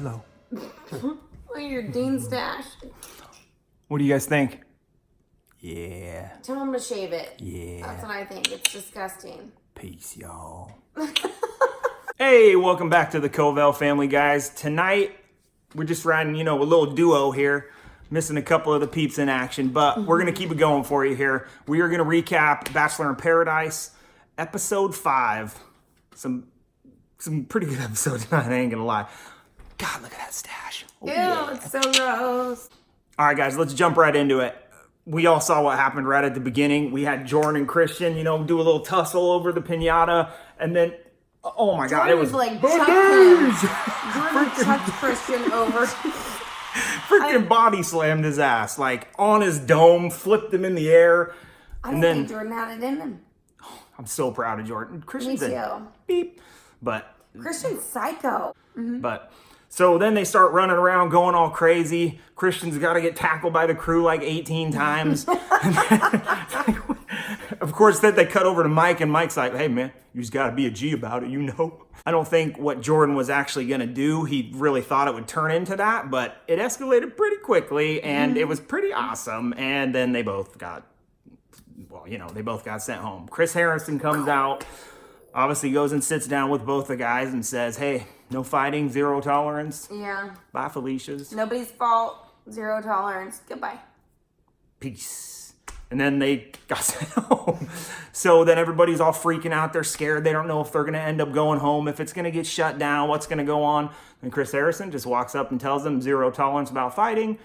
Hello. Look at your Dean stash. What do you guys think? Yeah. Tell him to shave it. Yeah. That's what I think. It's disgusting. Peace, y'all. Hey, welcome back to the Covell family, guys. Tonight, we're just riding, a little duo here. Missing a couple of the peeps in action, but we're going to keep it going for you here. We are going to recap Bachelor in Paradise, episode 5. Some pretty good episodes tonight, I ain't going to lie. God, look at that stash. Oh, Ew, yeah. it's so gross. All right, guys, let's jump right into it. We all saw what happened right at the beginning. We had Jordan and Christian, do a little tussle over the piñata, and then, oh my God, it was like chucked him. Jordan chucked Christian over. freaking body slammed his ass, like on his dome, flipped him in the air. I don't think Jordan had it in him. I'm so proud of Jordan. Christian's Me too. a beep, but Christian's psycho. But so then they start running around going all crazy. Christian's got to get tackled by the crew like 18 times. Of course, then they cut over to Mike, and Mike's like, hey, man, you just got to be a G about it, I don't think what Jordan was actually going to do, he really thought it would turn into that, but it escalated pretty quickly, and it was pretty awesome. And then they both got, they both got sent home. Chris Harrison comes out, obviously goes and sits down with both the guys and says, hey, no fighting, 0 tolerance. Yeah. Bye, Felicia's. Nobody's fault. 0 tolerance. Goodbye. Peace. And then they got sent home. So then everybody's all freaking out. They're scared. They don't know if they're going to end up going home, if it's going to get shut down, what's going to go on. And Chris Harrison just walks up and tells them 0 tolerance about fighting.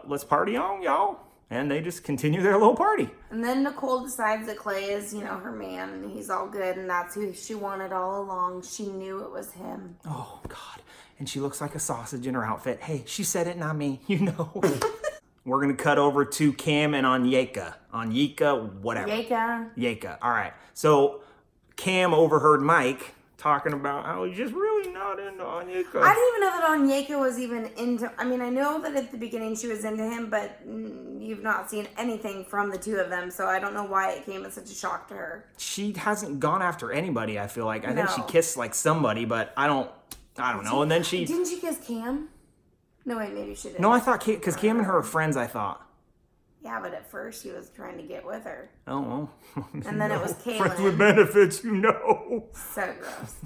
Let's party on, y'all. And they just continue their little party. And then Nicole decides that Clay is, her man, and he's all good, and that's who she wanted all along. She knew it was him. Oh, God. And she looks like a sausage in her outfit. Hey, she said it, not me. We're going to cut over to Cam and Anyeka, whatever. Yeka. All right. So Cam overheard Mike talking about how he's just really not into Anyeka. I didn't even know that Anyeka was even into... I mean, I know that at the beginning she was into him, but you've not seen anything from the two of them, so I don't know why it came as such a shock to her. She hasn't gone after anybody, I feel like. I think she kissed like somebody, but I don't know. And then she... Didn't she kiss Cam? No, wait, maybe she didn't. No, I thought, because Cam and her are friends, I thought. Yeah, but at first he was trying to get with her. Oh, well. And then it was Kaylin. Friends with benefits, So gross.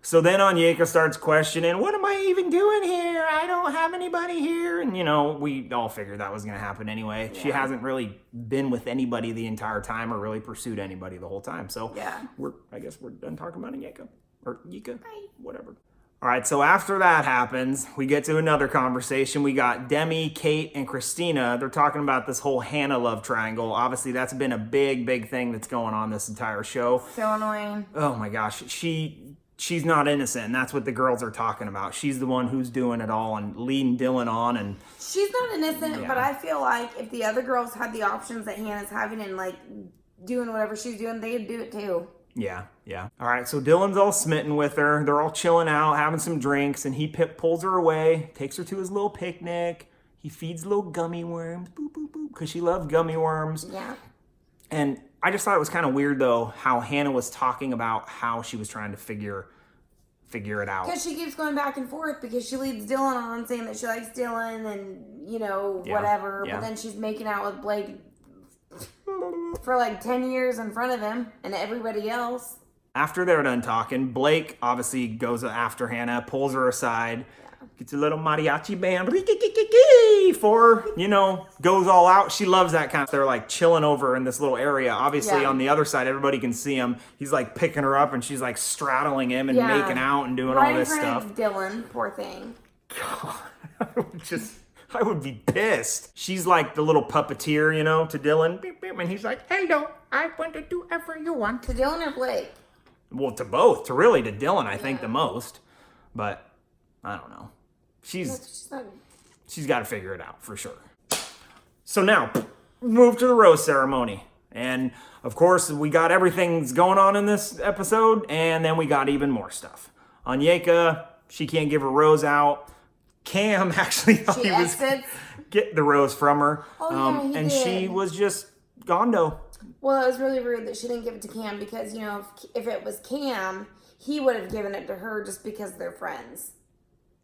So then Anyeka starts questioning, what am I even doing here? I don't have anybody here. And, we all figured that was going to happen anyway. Yeah. She hasn't really been with anybody the entire time or really pursued anybody the whole time. So yeah, I guess we're done talking about Anyeka. Or Yika, whatever. All right, so after that happens, we get to another conversation. We got Demi, Kate, and Christina. They're talking about this whole Hannah love triangle. Obviously, that's been a big, big thing that's going on this entire show. So annoying. Oh my gosh, she's not innocent, and that's what the girls are talking about. She's the one who's doing it all and leading Dylan on. And she's not innocent, but I feel like if the other girls had the options that Hannah's having and doing whatever she's doing, they'd do it too. Yeah. All right, so Dylan's all smitten with her. They're all chilling out, having some drinks, and he pulls her away, takes her to his little picnic. He feeds little gummy worms, boop, boop, boop, because she loves gummy worms. Yeah. And I just thought it was kind of weird, though, how Hannah was talking about how she was trying to figure it out. Because she keeps going back and forth because she leads Dylan on saying that she likes Dylan and, whatever. Yeah. But then she's making out with Blake for 10 years in front of him and everybody else. After they're done talking, Blake obviously goes after Hannah, pulls her aside, gets a little mariachi band, goes all out. She loves that kind of, they're chilling over in this little area. Obviously on the other side, everybody can see him. He's picking her up and she's straddling him and making out and doing all this stuff. Dylan, poor thing. God, I would be pissed. She's the little puppeteer, to Dylan. Beep, beep, and he's hello, I want to do whatever you want. To Dylan or Blake? Well, to both. To Dylan, I think the most. But, I don't know. She's got to figure it out, for sure. So now, move to the rose ceremony. And, of course, we got everything's going on in this episode, and then we got even more stuff. Anyeka, she can't give her rose out. Cam actually thought he was get the rose from her. Oh, yeah, and did. She was just gondo. Well, it was really rude that she didn't give it to Cam because, if it was Cam, he would have given it to her just because they're friends.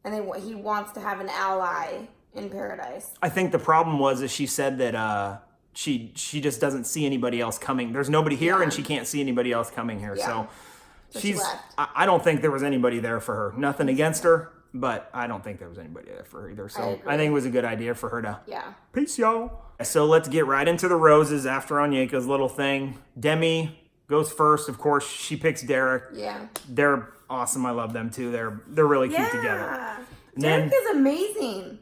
And he wants to have an ally in paradise. I think the problem was she said that she just doesn't see anybody else coming. There's nobody here, and she can't see anybody else coming here. Yeah. So she left. I don't think there was anybody there for her. Nothing against her, but I don't think there was anybody there for her either. So I think it was a good idea for her to. Yeah. Peace, y'all. So let's get right into the roses after Onyeka's little thing. Demi goes first. Of course, she picks Derek. Yeah. They're awesome. I love them too. They're really cute together. Derek is amazing.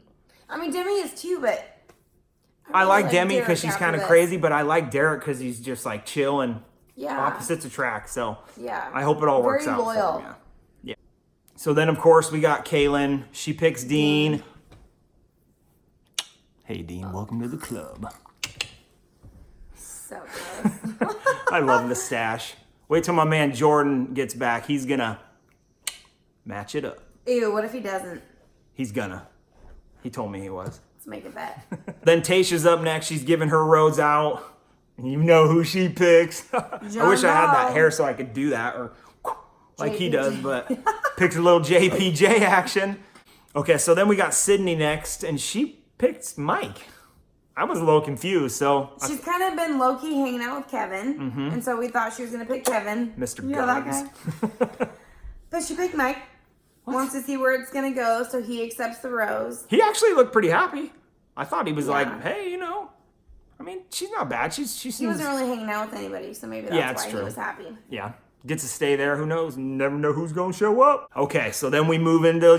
I mean, Demi is too, but I like Demi because she's kind of crazy, but I like Derek because he's just like chill and opposites attract. So I hope it all works out. Very loyal. For him, yeah. So then, of course, we got Kaylin. She picks Dean. Hey, Dean, welcome to the club. So gross. I love the stash. Wait till my man Jordan gets back. He's gonna match it up. Ew, what if he doesn't? He's gonna. He told me he was. Let's make a bet. Then Tayshia's up next. She's giving her rose out. And you know who she picks. I wish I had that hair so I could do that, or like he does, but picks a little JPJ action. Okay, so then we got Sydney next, and she picked Mike. I was a little confused, so... She's kind of been low-key hanging out with Kevin, and so we thought she was going to pick Kevin. Mr. You know that guy? But she picked Mike. Wants to see where it's going to go, so he accepts the rose. He actually looked pretty happy. I thought he was like, hey, you know, I mean, she's not bad. She seems... He wasn't really hanging out with anybody, so maybe that's why he was happy. Yeah. Gets to stay there. Who knows? You never know who's going to show up. Okay, so then we move into,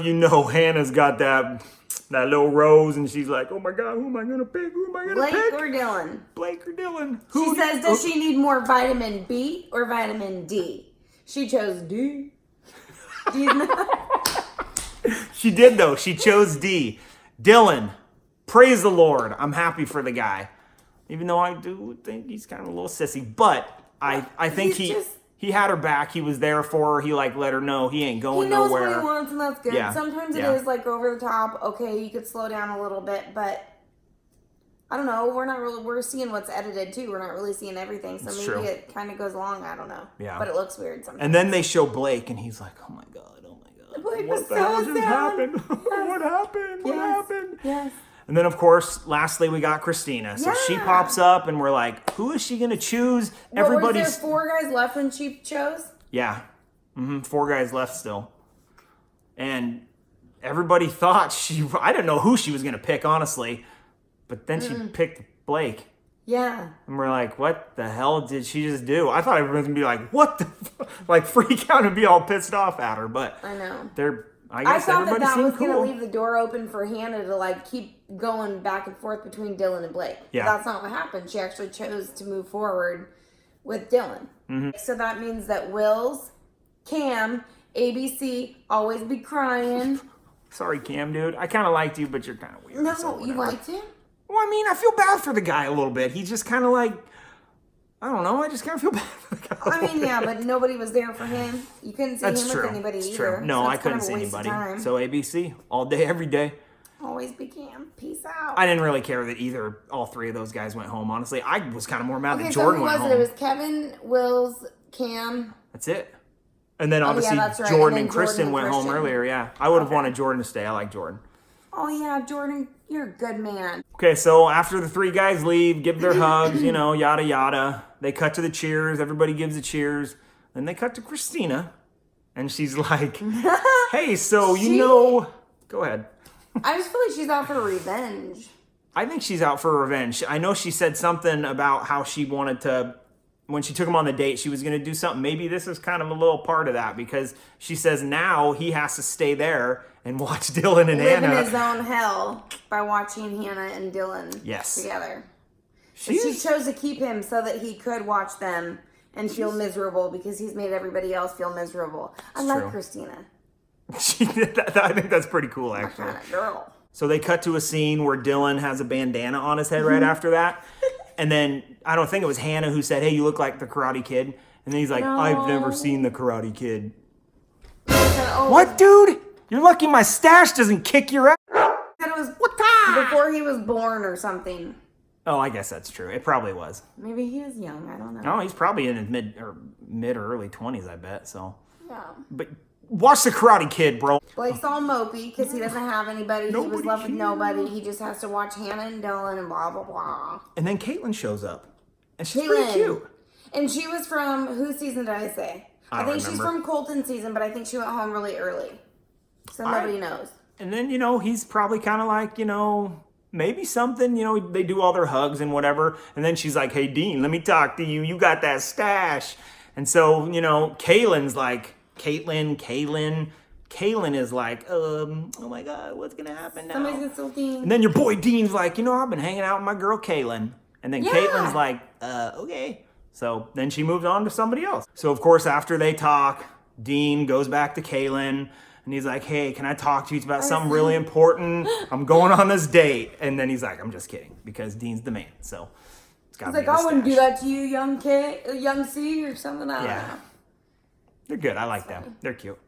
Hannah's got that little rose, and she's like, oh my God, who am I going to pick? Who am I going to pick? Blake or Dylan? Blake or Dylan? She says, does she need more vitamin B or vitamin D? She chose D. She did, though. She chose D. Dylan, praise the Lord. I'm happy for the guy. Even though I do think he's kind of a little sissy. But I think he had her back. He was there for her. He let her know he ain't going nowhere. He knows what he wants, and that's good. Yeah. Sometimes it is over the top. Okay, you could slow down a little bit, but I don't know. We're seeing what's edited too. We're not really seeing everything, so maybe it kind of goes along. I don't know. Yeah. But it looks weird sometimes. And then they show Blake, and he's like, oh my God. Blake what the hell just happened? What happened? What happened? Yes. And then, of course, lastly, we got Christina. So she pops up, and we're like, who is she going to choose? Was there 4 guys left when she chose? Yeah. 4 guys left still. And everybody thought I didn't know who she was going to pick, honestly. But then she picked Blake. Yeah. And we're like, what the hell did she just do? I thought everyone was going to be like, what the freak out and be all pissed off at her. But I know. I guess thought everybody that seemed was going cool. to leave the door open for Hannah to keep going back and forth between Dylan and Blake. Yeah. But that's not what happened. She actually chose to move forward with Dylan. So that means that Wills, Cam, ABC, always be crying. Sorry, Cam, dude. I kind of liked you, but you're kind of weird. No, so you liked him? Well, I mean, I feel bad for the guy a little bit. He's just kind of I don't know. I just kind of feel bad for the guy. I mean, yeah, but nobody was there for him. You couldn't see him with anybody either. True. No, so I couldn't see anybody. So ABC, all day, every day. Always be Cam. Peace out. I didn't really care that all 3 of those guys went home, honestly. I was kind of more mad that Jordan went home. It was Kevin, Wills, Cam. That's it. And then obviously Jordan and Kristen went home earlier, yeah. I would have wanted Jordan to stay. I like Jordan. Oh, yeah, Jordan, you're a good man. Okay, so after the 3 guys leave, give their hugs, yada, yada. They cut to the cheers. Everybody gives the cheers. Then they cut to Christina. And she's like, hey, so go ahead. I just feel like she's out for revenge. I think she's out for revenge. I know she said something about how she wanted to, when she took him on the date, she was going to do something. Maybe this is kind of a little part of that because she says now he has to stay there and watch Dylan and Hannah. Live in his own hell by watching Hannah and Dylan together. She chose to keep him so that he could watch them and feel miserable because he's made everybody else feel miserable. I like Christina. She did that. I think that's pretty cool, actually. My kind of girl. So they cut to a scene where Dylan has a bandana on his head right after that. And then, I don't think it was Hannah who said, hey, you look like the Karate Kid. And then he's like, I've never seen the Karate Kid. What, dude? You're lucky my stash doesn't kick your ass. It was before he was born or something. Oh, I guess that's true. It probably was. Maybe he is young. I don't know. No, he's probably in his mid or early 20s, I bet. So. Yeah. But Watch the Karate Kid, bro. Blake's all mopey because he doesn't have anybody. He was left with nobody. He just has to watch Hannah and Dylan and blah, blah, blah. And then Caitlin shows up. And she's pretty cute. And she was from, whose season did I say? I think she's from Colton's season, but I think she went home really early. So nobody knows. And then, he's probably kind of like, maybe something, they do all their hugs and whatever. And then she's like, hey, Dean, let me talk to you. You got that stash. And so, Kaylin's like, Kaylin is like, oh my God, what's going to happen now? Somebody's going to steal Dean. And then your boy Dean's like, I've been hanging out with my girl Kaylin. And then Caitlin's like, okay. So then she moves on to somebody else. So of course, after they talk, Dean goes back to Kaylin. And he's like, hey, can I talk to you about something really important? I'm going on this date. And then he's like, I'm just kidding. Because Dean's the man. So it's got to be He's like, I wouldn't do that to you, young C or something. I don't know. They're good. I like them. They're cute.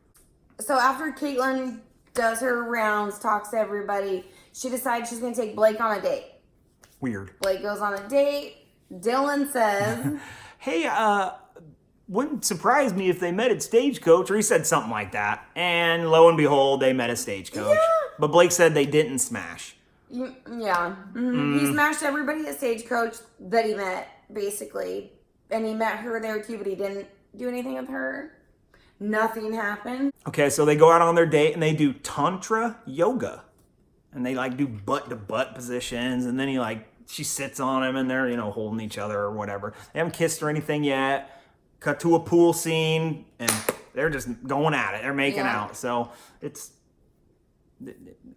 So after Caitlin does her rounds, talks to everybody, she decides she's going to take Blake on a date. Weird. Blake goes on a date. Dylan says, hey, wouldn't surprise me if they met at Stagecoach, or he said something like that. And lo and behold, they met at Stagecoach. Yeah. But Blake said they didn't smash. Yeah. Mm-hmm. He smashed everybody at Stagecoach that he met, basically. And he met her there too, but he didn't do anything with her. Nothing happened. Okay, so they go out on their date and they do Tantra yoga. And they do butt-to-butt positions. And then she sits on him and they're, holding each other or whatever. They haven't kissed or anything yet. Cut to a pool scene, and they're just going at it. They're making out. So it's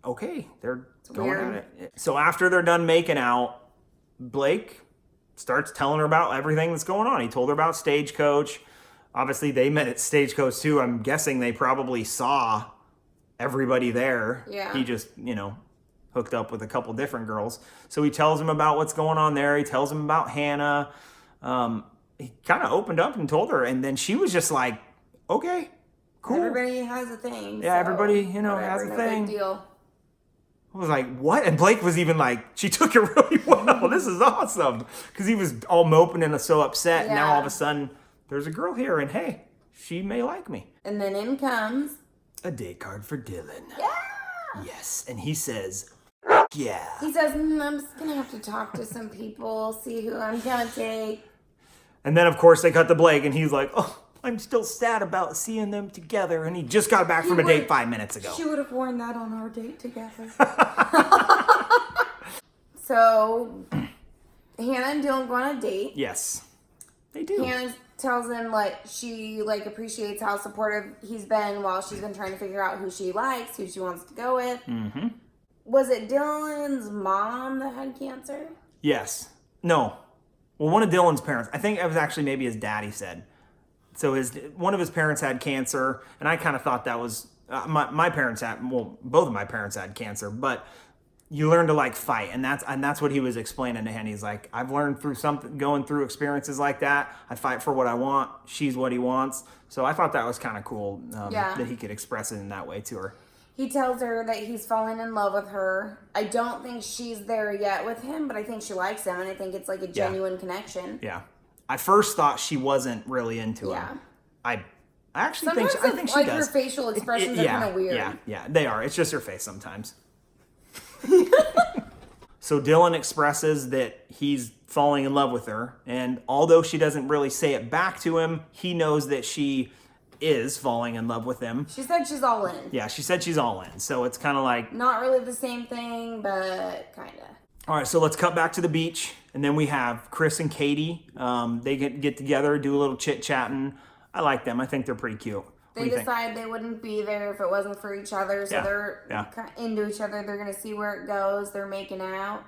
okay. They're going at it. So after they're done making out, Blake starts telling her about everything that's going on. He told her about Stagecoach. Obviously, they met at Stagecoach, too. I'm guessing they probably saw everybody there. Yeah. He just, hooked up with a couple different girls. So he tells him about what's going on there. He tells him about Hannah. He kind of opened up and told her, and then she was just like, okay, cool. Everybody has a thing. Yeah, so everybody, has a thing. Big deal. I was like, what? And Blake was even like, she took it really well. This is awesome. Because he was all moping and so upset. Yeah. And now all of a sudden, there's a girl here, and hey, she may like me. And then in comes a date card for Dylan. Yeah. Yes. And he says, yeah. He says, I'm just going to have to talk to some people, see who I'm going to take. And then, of course, they cut to Blake, and he's like, oh, I'm still sad about seeing them together. And he just got back from a date 5 minutes ago. She would have worn that on our date together. So, Hannah and Dylan go on a date. Yes, they do. Hannah tells him, she, appreciates how supportive he's been while she's been trying to figure out who she likes, who she wants to go with. Mm-hmm. Was it Dylan's mom that had cancer? Yes. No. Well, one of Dylan's parents, I think it was actually maybe his dad, he said. So one of his parents had cancer, and I kind of thought that was, my parents had, both of my parents had cancer, but you learn to fight, and that's what he was explaining to him. He's like, I've learned through going through experiences like that. I fight for what I want. She's what he wants. So I thought that was kind of cool that he could express it in that way to her. He tells her that he's fallen in love with her. I don't think she's there yet with him, but I think she likes him, and I think it's a genuine connection. Yeah. I first thought she wasn't really into him. I actually think she does. Her facial expressions are kind of weird. Yeah, they are. It's just her face sometimes. So Dylan expresses that he's falling in love with her, and although she doesn't really say it back to him, he knows that she is falling in love with him. She said she's all in. Yeah, she said she's all in. So it's kind of not really the same thing, but kind of. All right, so let's cut back to the beach, and then we have Chris and Katie. They get together, do a little chit-chatting. I like them. I think they're pretty cute. They decide they wouldn't be there if it wasn't for each other, so they're into each other. They're going to see where it goes. They're making out.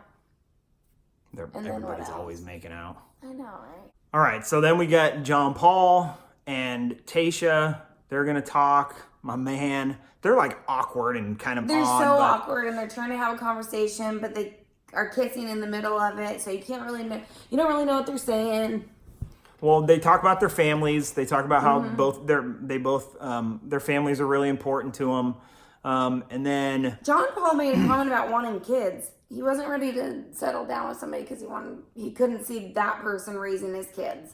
Everybody's always making out. I know, right? All right, so then we got John Paul and Tasha. They're going to talk. My man. They're awkward and kind of They're so awkward, and they're trying to have a conversation, but they are kissing in the middle of it, so you don't really know what they're saying. Well, they talk about their families. They talk about how their families are really important to them. And then John Paul made a comment about wanting kids. He wasn't ready to settle down with somebody because he couldn't see that person raising his kids.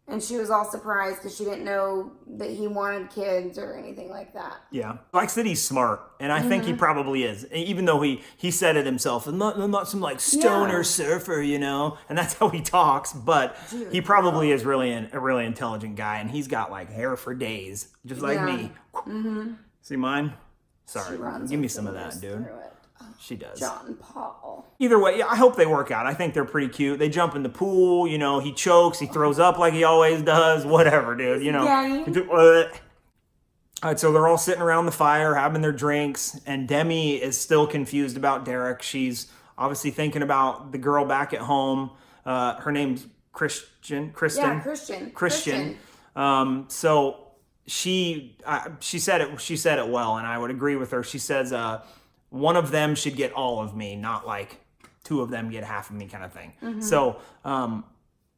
And she was all surprised because she didn't know that he wanted kids or anything like that. Yeah. Likes that he's smart. And I think he probably is. Even though he said it himself. I'm not some like stoner surfer, you know. And that's how he talks. But he probably is really a really intelligent guy. And he's got like hair for days. Just like me. See mine? Sorry. Give me some of that, dude. She does. John Paul. Either way, yeah, I hope they work out. I think they're pretty cute. They jump in the pool, you know, he chokes, he throws up like he always does, whatever, dude, you know. All right, so they're all sitting around the fire having their drinks, and Demi is still confused about Derek. She's obviously thinking about the girl back at home. Her name's Kristen. Yeah, Christian. So she said it well, and I would agree with her. She says, one of them should get all of me, not like two of them get half of me kind of thing. So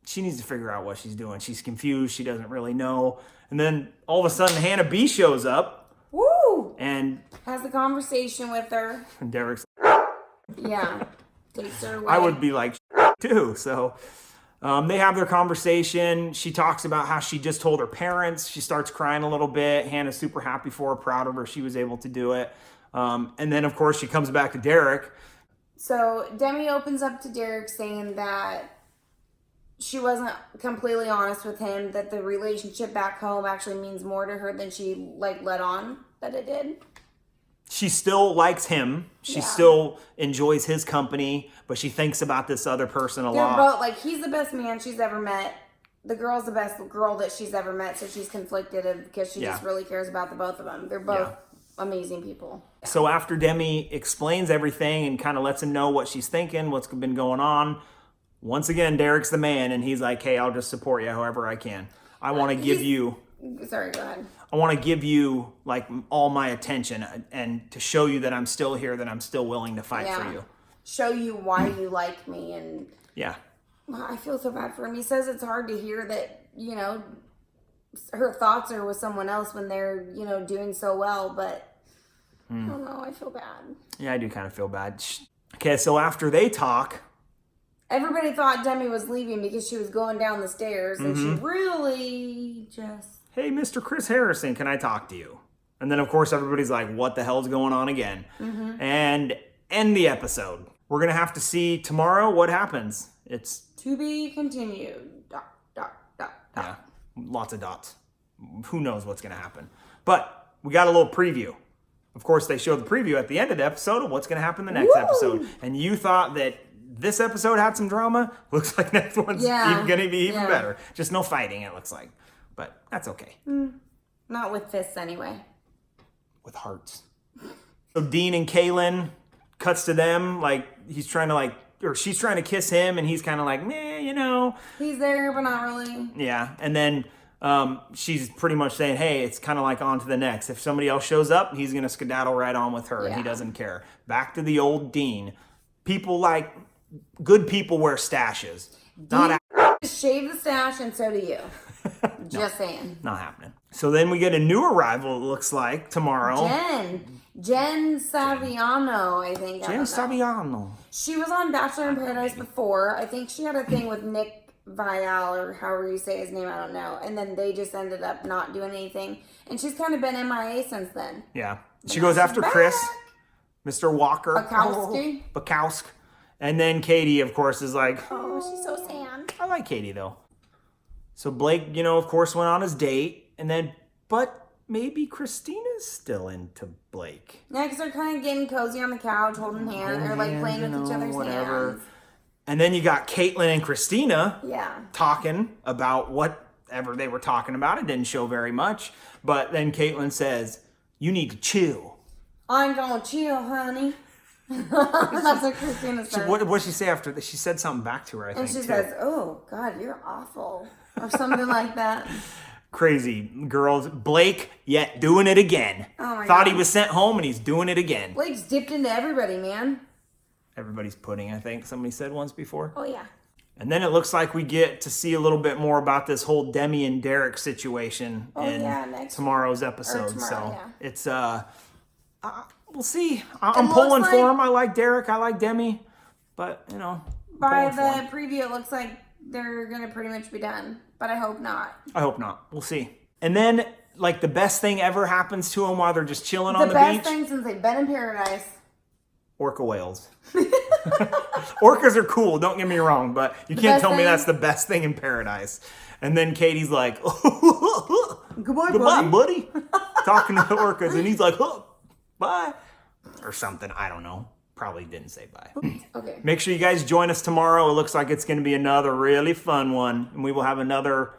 she needs to figure out what she's doing. She's confused. She doesn't really know. And then all of a sudden, Hannah B shows up. Woo! And has a conversation with her. And Derek's yeah. Takes her away. I would be like too. So they have their conversation. She talks about how she just told her parents. She starts crying a little bit. Hannah's super happy for her, proud of her. She was able to do it. And then, of course, she comes back to Derek. So Demi opens up to Derek saying that she wasn't completely honest with him, that the relationship back home actually means more to her than she let on that it did. She still likes him. She still enjoys his company, but she thinks about this other person a lot. They're both, he's the best man she's ever met. The girl's the best girl that she's ever met, so she's conflicted because she just really cares about the both of them. They're both amazing people. So after Demi explains everything and kind of lets him know what she's thinking, what's been going on, once again, Derek's the man, and he's like, hey, I'll just support you however I can. I want to give you... Sorry, go ahead. I want to give you, like, all my attention and to show you that I'm still here, that I'm still willing to fight for you. Show you why you like me. And yeah. I feel so bad for him. He says it's hard to hear that, you know, her thoughts are with someone else when they're, you know, doing so well, but I don't know, I feel bad. Yeah, I do kind of feel bad. Okay, so after they talk... Everybody thought Demi was leaving because she was going down the stairs, and she really just... Hey, Mr. Chris Harrison, can I talk to you? And then, of course, everybody's like, what the hell's going on again? And end the episode. We're going to have to see tomorrow what happens. It's... To be continued. ... Yeah, lots of dots. Who knows what's going to happen. But we got a little preview. Of course, they show the preview at the end of the episode of what's going to happen the next episode. And you thought that this episode had some drama. Looks like next one's going to be even better. Just no fighting, it looks like. But that's okay. Not with fists, anyway. With hearts. So Dean and Kaylin, cuts to them, like, he's trying to, like, or she's trying to kiss him, and he's kind of like, meh, you know. He's there, but not really. Yeah, and then she's pretty much saying, hey, it's kind of like on to the next. If somebody else shows up, he's going to skedaddle right on with her, and he doesn't care. Back to the old Dean. People like, good people wear stashes. Dean shave the stash, and so do you. Just saying. Not happening. So then we get a new arrival, it looks like, tomorrow. Jen Saviano, I think. Jen Saviano. She was on Bachelor in Paradise before. I think she had a thing with Nick Vial, or however you say his name, I don't know. And then they just ended up not doing anything. And she's kind of been MIA since then. Yeah. She goes after Chris, Mr. Walker. Bukowski. And then Katie, of course, is like, oh, she's so sad. I like Katie, though. So Blake, you know, of course, went on his date. And then, but maybe Christina's still into Blake. Yeah, because they're kind of getting cozy on the couch, holding hands, or like playing with each other's hands. And then you got Caitlin and Christina talking about whatever they were talking about. It didn't show very much. But then Caitlin says, you need to chill. I'm going to chill, honey. That's what Christina said. What did she say after that? She said something back to her, I think, and she says, oh, God, you're awful. Or something like that. Crazy. Girls. Blake, yet doing it again. Oh my Thought God. he was sent home, and he's doing it again. Blake's dipped into everybody, man. Everybody's pudding, I think somebody said once before. Oh, yeah. And then it looks like we get to see a little bit more about this whole Demi and Derek situation in tomorrow's episode. It's, we'll see. I'm pulling for him. I like Derek. I like Demi. But, you know. By the preview, it looks like they're going to pretty much be done. But I hope not. I hope not. We'll see. And then, like, the best thing ever happens to them while they're just chilling on the beach. The best thing since they've been in paradise. Orca whales. Orcas are cool, don't get me wrong, but you can't tell me that's the best thing in paradise. And then Katie's like, goodbye, buddy. Talking to the orcas, and he's like, oh, bye. Or something, I don't know. Probably didn't say bye. Okay. Make sure you guys join us tomorrow. It looks like it's going to be another really fun one. And we will have another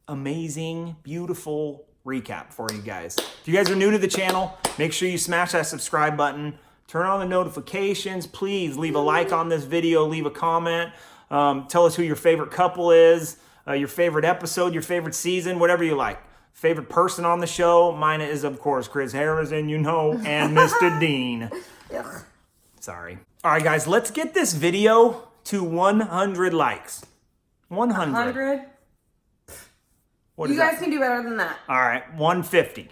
amazing, beautiful recap for you guys. If you guys are new to the channel, make sure you smash that subscribe button. Turn on the notifications. Please leave a like on this video. Leave a comment. Tell us who your favorite couple is, your favorite episode, your favorite season, whatever you like. Favorite person on the show. Mine is, of course, Chris Harrison, you know, and Mr. Dean. Ugh. Sorry. All right, guys, let's get this video to 100 likes. 100. 100? You guys can do better than that. All right, 150.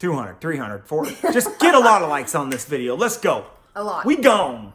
200, 300, 400. Just get a lot of likes on this video. Let's go. A lot. We gone.